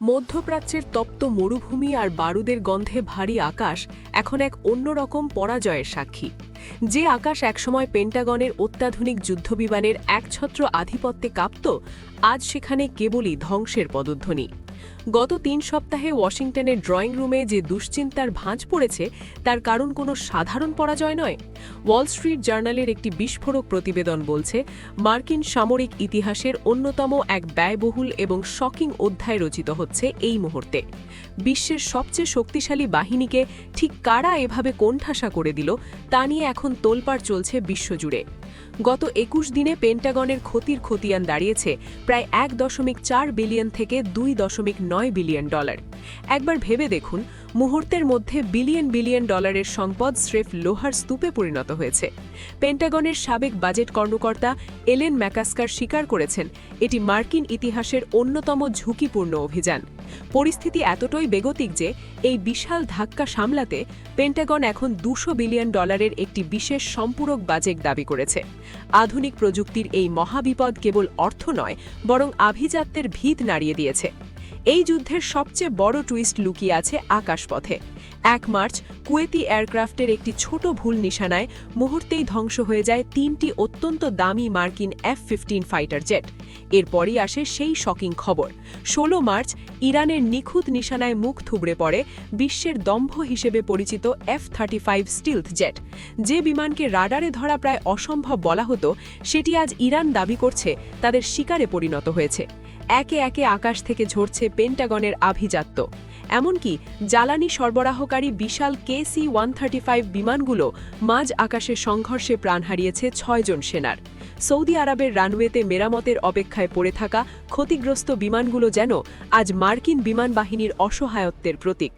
মধ্যপ্রাচ্যের তপ্ত মরুভূমি আর বারুদের গন্ধে ভারী আকাশ এখন এক অন্যরকম পরাজয়ের সাক্ষী। যে আকাশ একসময় পেন্টাগনের অত্যাধুনিক যুদ্ধবিমানের একছত্র আধিপত্যে কাঁপত, আজ সেখানে কেবলই ধ্বংসের পদধ্বনি। গত ৩ সপ্তাহে ওয়াশিংটনের ড্রয়িং রুমে যে দুশ্চিন্তার ভাঁজ পড়েছে, তার কারণ কোনো সাধারণ পরাজয় নয়। ওয়াল স্ট্রিট জার্নালের একটি বিস্ফোরক প্রতিবেদন বলছে, মার্কিন সামরিক ইতিহাসের অন্যতম এক ব্যয়বহুল এবং শকিং অধ্যায় রচিত হচ্ছে এই মুহূর্তে। বিশ্বের সবচেয়ে শক্তিশালী বাহিনীকে ঠিক কারা এভাবে কোণঠাসা করে দিল, তা নিয়ে এখন তোলপাড় চলছে বিশ্বজুড়ে। গত ২১ দিনে পেন্টাগনের ক্ষতির খতিয়ান দাঁড়িয়েছে প্রায় ১.৪ বিলিয়ন থেকে ২.৯ বিলিয়ন ডলার। একবার ভেবে দেখুন, মুহূর্তের মধ্যে বিলিয়ন বিলিয়ন ডলারের সম্পদ স্রেফ লোহার স্তূপে পরিণত হয়েছে। পেন্টাগনের সাবেক বাজেট কর্মকর্তা এলেন ম্যাকাস্কার স্বীকার করেছেন, এটি মার্কিন ইতিহাসের অন্যতম ঝুঁকিপূর্ণ অভিযান। পরিস্থিতি এতটাই বেগতিক যে এই বিশাল ধাক্কা সামলাতে পেন্টাগন এখন ২০০ বিলিয়ন ডলারের একটি বিশেষ সম্পূরক বাজেট দাবি করেছে। আধুনিক প্রযুক্তির এই মহাবিপদ কেবল অর্থ নয়, বরং আভিজাত্যের ভিত নাড়িয়ে দিয়েছে। এই যুদ্ধের সবচেয়ে বড় টুইস্ট লুকিয়ে আছে আকাশপথে। ১ মার্চ কুয়েতি এয়ারক্রাফটের একটি ছোট ভুল নিশানায় মুহূর্তেই ধ্বংস হয়ে যায় ৩টি অত্যন্ত দামি মার্কিন F-15 ফাইটার জেট। এরপরই আসে সেই শকিং খবর, ১৬ মার্চ ইরানের নিখুঁত নিশানায় মুখ থুবড়ে পড়ে বিশ্বের দম্ভ হিসেবে পরিচিত F-35 স্টিলথ জেট। যে বিমানকে রাডারে ধরা প্রায় অসম্ভব বলা হতো, সেটি আজ ইরান দাবি করছে তাদের শিকারে পরিণত হয়েছে। একে একে আকাশ থেকে ঝরছে পেন্টাগনের আভিজাত্য। এমনকি জ্বালানি সরবরাহকারী বিশাল KC-135 বিমানগুলো মাঝ আকাশে সংঘর্ষে প্রাণ হারিয়েছে ৬ জন সেনার। সৌদি আরবের রানওয়েতে মেরামতের অপেক্ষায় পড়ে থাকা ক্ষতিগ্রস্ত বিমানগুলো যেন আজ মার্কিন বিমান বাহিনীর অসহায়ত্বের প্রতীক।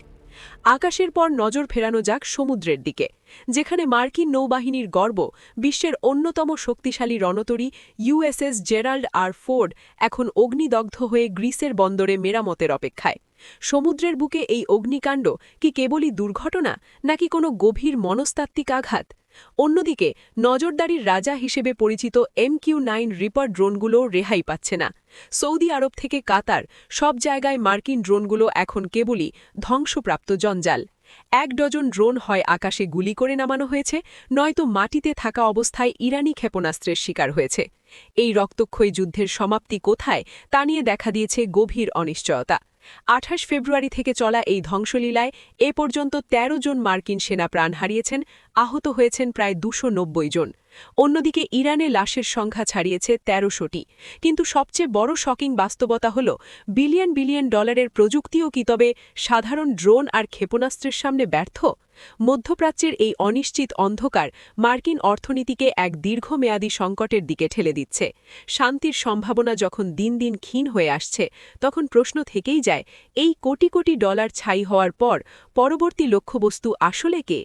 আকাশের পর নজর ফেরানো যাক সমুদ্রের দিকে, যেখানে মার্কিন নৌবাহিনীর গর্ব, বিশ্বের অন্যতম শক্তিশালী রণতরী USS জেরাল্ড আর ফোর্ড এখন অগ্নিদগ্ধ হয়ে গ্রিসের বন্দরে মেরামতের অপেক্ষায়। সমুদ্রের বুকে এই অগ্নিকাণ্ড কি কেবলই দুর্ঘটনা, নাকি কোনো গভীর মনস্তাত্ত্বিক আঘাত? অন্যদিকে নজরদারির রাজা হিসেবে পরিচিত MQ-9 রিপার ড্রোনগুলো রেহাই পাচ্ছে না। সৌদি আরব থেকে কাতার, সব জায়গায় মার্কিন ড্রোনগুলো এখন কেবলই ধ্বংসপ্রাপ্ত জঞ্জাল। ১ ডজন ড্রোন হয় আকাশে গুলি করে নামানো হয়েছে, নয়তো মাটিতে থাকা অবস্থায় ইরানি ক্ষেপণাস্ত্রের শিকার হয়েছে। এই রক্তক্ষয়ী যুদ্ধের সমাপ্তি কোথায়, তা নিয়ে দেখা দিয়েছে গভীর অনিশ্চয়তা। ২৮ ফেব্রুয়ারি থেকে চলা এই ধ্বংসলীলায় এ পর্যন্ত ১৩ জন মার্কিন সেনা প্রাণ হারিয়েছেন, আহত হয়েছেন প্রায় ২৯০ জন। অন্যদিকে ইরানে লাশের সংখ্যা ছাড়িয়েছে ১৩০০টি। কিন্তু সবচেয়ে বড় শকিং বাস্তবতা হল, বিলিয়ন বিলিয়ন ডলারের প্রযুক্তিও কি তবে সাধারণ ড্রোন আর ক্ষেপণাস্ত্রের সামনে ব্যর্থ? মধ্যপ্রাচ্যের এই অনিশ্চিত অন্ধকার মার্কিন অর্থনীতিকে এক দীর্ঘমেয়াদী সংকটের দিকে ঠেলে দিচ্ছে। শান্তির সম্ভাবনা যখন দিন দিন ক্ষীণ হয়ে আসছে, তখন প্রশ্ন থেকেই যায়, এই কোটি কোটি ডলার ছাই হওয়ার পর পরবর্তী লক্ষ্যবস্তু আসলে কে?